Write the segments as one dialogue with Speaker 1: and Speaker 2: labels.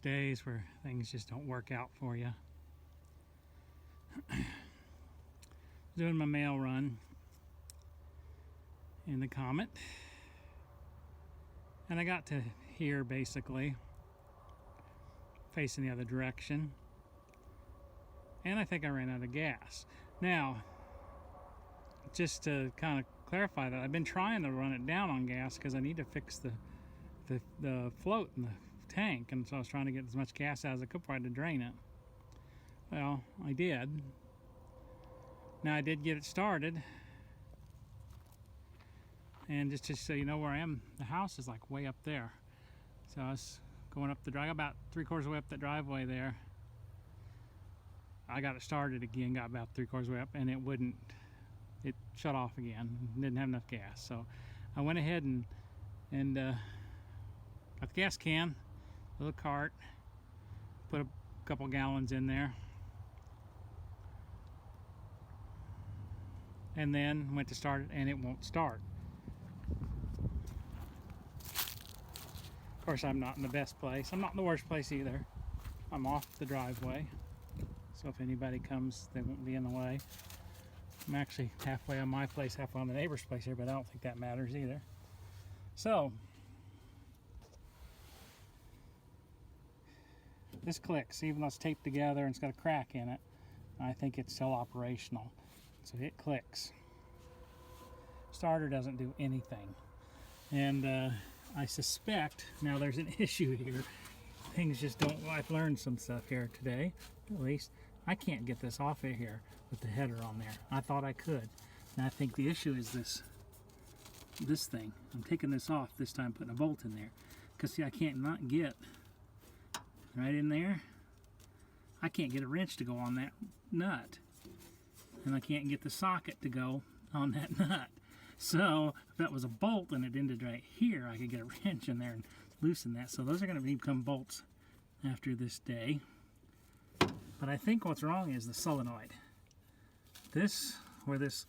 Speaker 1: days where things just don't work out for you. Doing my mail run in the Comet, and I got to here basically facing the other direction, and I think I ran out of gas. Now, just to kind of clarify that, I've been trying to run it down on gas because I need to fix the float in the tank, and so I was trying to get as much gas out as I could before I had to drain it. Well, I did. Now I did get it started, and just so you know where I am, the house is like way up there. So I was going up the drive, about 3/4 of the way up the driveway there. I got it started again, got about 3/4 of the way up, and it shut off again. Didn't have enough gas. So I went ahead and got the gas can, a little cart, put a couple gallons in there, and then went to start it, and it won't start. Of course, I'm not in the best place. I'm not in the worst place either. I'm off the driveway, so if anybody comes, they won't be in the way. I'm actually halfway on my place, halfway on the neighbor's place here, but I don't think that matters either. So, this clicks, even though it's taped together and it's got a crack in it. I think it's still operational. So it clicks. Starter doesn't do anything. And I suspect, now there's an issue here. Things just don't, I've learned some stuff here today, at least. I can't get this off of here with the header on there. I thought I could. And I think the issue is this thing. I'm taking this off this time, putting a bolt in there. Because see, I can't not get right in there. I can't get a wrench to go on that nut. And I can't get the socket to go on that nut. So if that was a bolt and it ended right here, I could get a wrench in there and loosen that. So those are going to become bolts after this day. But I think what's wrong is the solenoid. This, where this,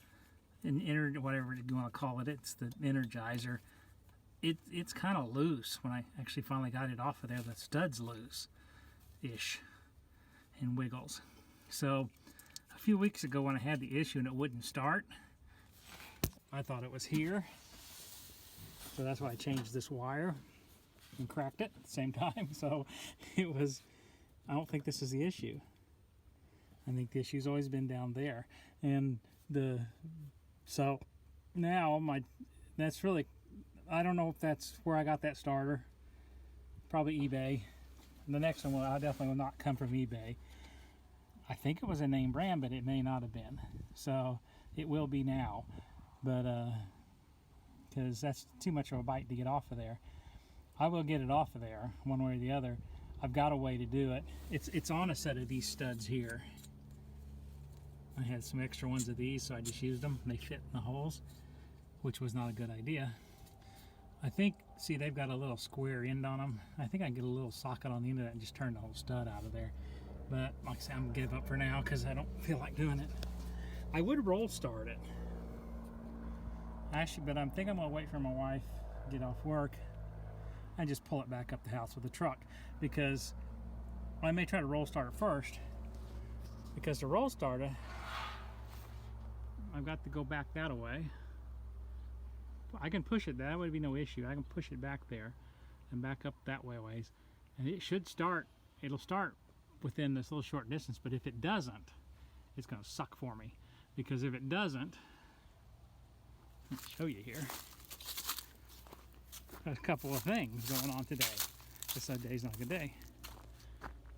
Speaker 1: whatever you want to call it, it's the energizer. It's kind of loose. When I actually finally got it off of there, the stud's loose-ish and wiggles. So a few weeks ago when I had the issue and it wouldn't start, I thought it was here. So that's why I changed this wire and cracked it at the same time. So it was, I don't think this is the issue. I think the issue's always been down there. And so now that's really, I don't know if that's where I got that starter. Probably eBay. The next one I definitely will not come from eBay. I think it was a name brand, but it may not have been. So it will be now. But because that's too much of a bite to get off of there. I will get it off of there one way or the other. I've got a way to do it. It's on a set of these studs here. I had some extra ones of these, so I just used them. They fit in the holes, which was not a good idea. I think, see, they've got a little square end on them. I think I can get a little socket on the end of that and just turn the whole stud out of there. But like I said, I'm gonna give up for now because I don't feel like doing it. I would roll start it. Actually, but I think I'm gonna wait for my wife to get off work and just pull it back up the house with the truck, because I may try to roll start it first, because to roll start it, I've got to go back that way. I can push it, that would be no issue. I can push it back there and back up that way ways, and it should start, it'll start within this little short distance. But if it doesn't, it's going to suck for me, because if it doesn't, let me show you here. There's a couple of things going on today. This day's not a good day.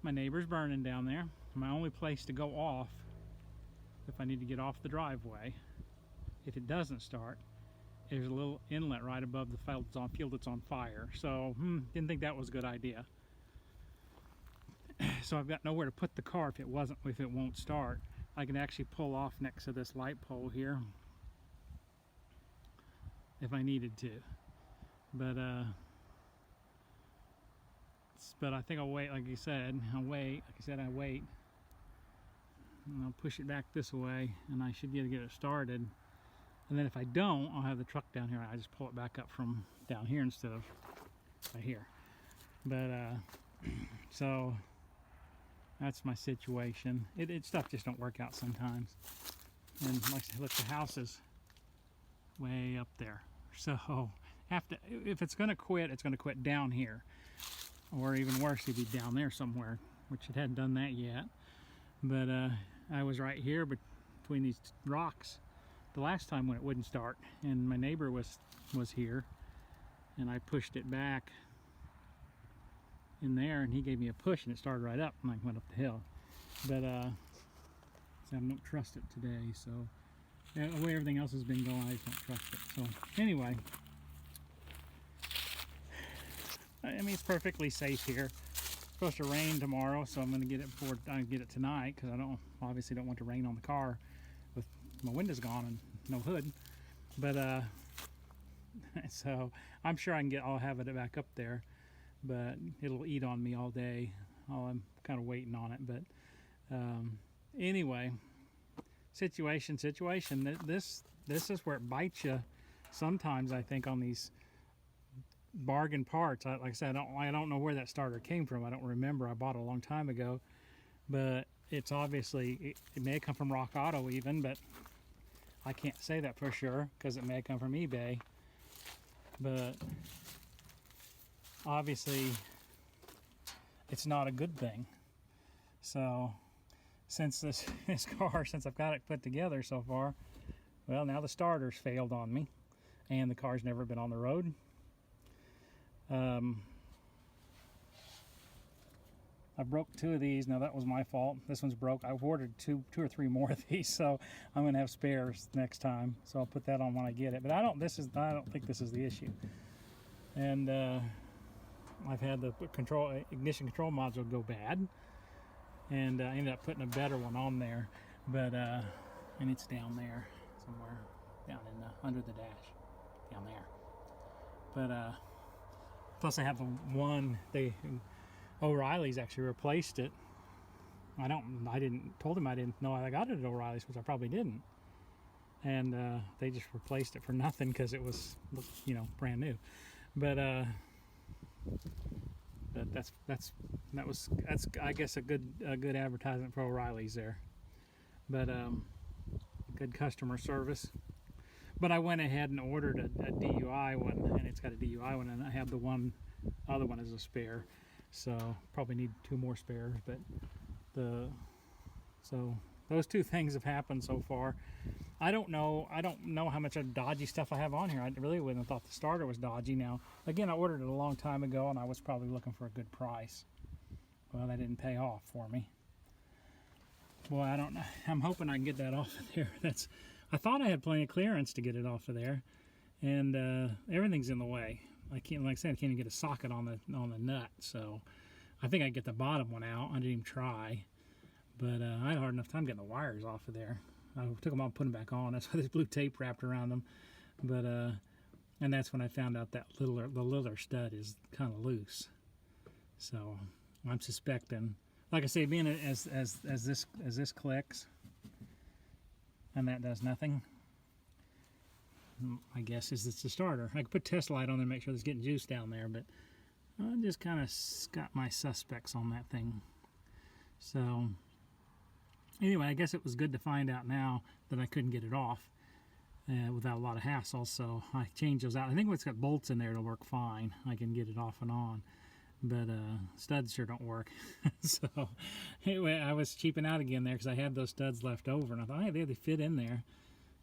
Speaker 1: My neighbor's burning down there. My only place to go off, if I need to get off the driveway, if it doesn't start, there's a little inlet right above the field that's on fire. So didn't think that was a good idea. So I've got nowhere to put the car if it won't start. I can actually pull off next to this light pole here if I needed to. But I think I'll wait. Like I said, I wait. And I'll push it back this way, and I should be able to get it started. And then if I don't, I'll have the truck down here. I just pull it back up from down here instead of right here. But So that's my situation. Stuff just don't work out sometimes. And like I said, look, the house is way up there. So if it's going to quit, it's going to quit down here. Or even worse, it'd be down there somewhere, which it hadn't done that yet. But I was right here between these rocks the last time when it wouldn't start. And my neighbor was here. And I pushed it back in there, and he gave me a push, and it started right up, and I went up the hill. But so I don't trust it today. So the way everything else has been going, I just don't trust it. So anyway, I mean, it's perfectly safe here. It's supposed to rain tomorrow, so I'm going to get it before I get it tonight, because I obviously don't want to rain on the car with my windows gone and no hood. But so I'm sure I'll have it back up there, but it'll eat on me all day. I'm kind of waiting on it. But anyway, situation. This is where it bites you sometimes, I think, on these bargain parts. Like I said, I don't know where that starter came from. I don't remember. I bought it a long time ago, but it's obviously, it may have come from Rock Auto even, but I can't say that for sure because it may have come from eBay. But obviously it's not a good thing. So since this car, since I've got it put together so far, well, now the starter's failed on me and the car's never been on the road. I broke 2 of these. Now that was my fault. This one's broke. I ordered two or three more of these, so I'm gonna have spares next time. So I'll put that on when I get it. But I don't think this is the issue. And I've had the ignition control module go bad, and I ended up putting a better one on there. But and it's down there somewhere, down in under the dash, down there. But plus I have the one O'Reilly's actually replaced it. Told him I didn't know I got it at O'Reilly's, which I probably didn't. And they just replaced it for nothing because it was, brand new. But that's I guess a good advertisement for O'Reilly's there. But good customer service. But I went ahead and ordered a DUI one, and it's got a DUI one, and I have the other one as a spare. So probably need 2 more spares. But so those 2 things have happened so far. I don't know how much of dodgy stuff I have on here. I really wouldn't have thought the starter was dodgy. Now, again, I ordered it a long time ago, and I was probably looking for a good price. Well, that didn't pay off for me. Boy, I don't know. I'm hoping I can get that off of there. I thought I had plenty of clearance to get it off of there, and everything's in the way. Like I said, I can't even get a socket on the nut. So I think I get the bottom one out. I didn't even try, but I had a hard enough time getting the wires off of there. I took them out and put them back on. That's why there's blue tape wrapped around them. But and that's when I found out that the littler stud is kind of loose. So I'm suspecting, like I say, being as this clicks and that does nothing, I guess it's the starter. I could put test light on there and make sure it's getting juice down there, but I just kind of got my suspects on that thing. So anyway, I guess it was good to find out now that I couldn't get it off without a lot of hassle. So I changed those out. I think it's got bolts in there to work fine. I can get it off and on, but studs sure don't work. So anyway, I was cheaping out again there because I had those studs left over, and I thought, hey, they fit in there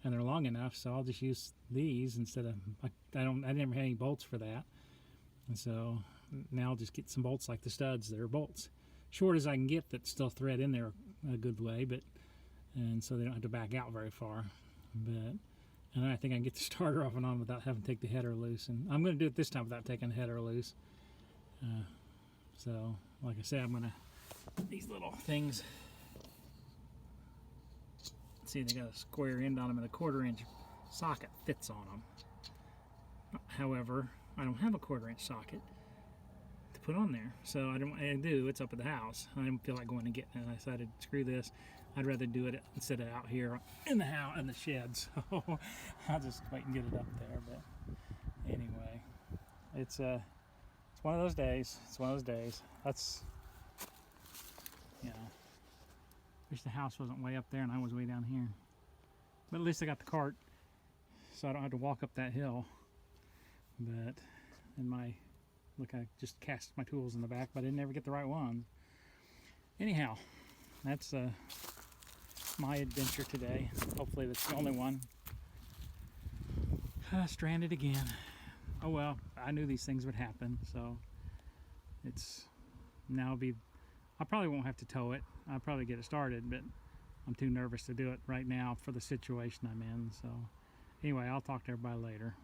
Speaker 1: and they're long enough, so I'll just use these instead of, I never had any bolts for that. And so now I'll just get some bolts like the studs that are bolts. Short as I can get that still thread in there a good way, and so they don't have to back out very far. And I think I can get the starter off and on without having to take the header loose. And I'm going to do it this time without taking the header loose. So, like I said, I'm going to, these little things, see, they got a square end on them and a 1/4 inch socket fits on them. However, I don't have a 1/4 inch socket to put on there, so it's up at the house. I didn't feel like going and getting it. I decided, screw this, I'd rather do it instead of out here in the house, in the shed. So I'll just wait and get it up there. But anyway, it's one of those days. It's one of those days. That's, you know, wish the house wasn't way up there and I was way down here. But at least I got the cart, so I don't have to walk up that hill. But in my, look, I just cast my tools in the back, but I didn't ever get the right ones. Anyhow, that's my adventure today. Hopefully that's the only one. Stranded again. Oh well, I knew these things would happen, so it's now I probably won't have to tow it. I'll probably get it started, but I'm too nervous to do it right now for the situation I'm in. So anyway, I'll talk to everybody later.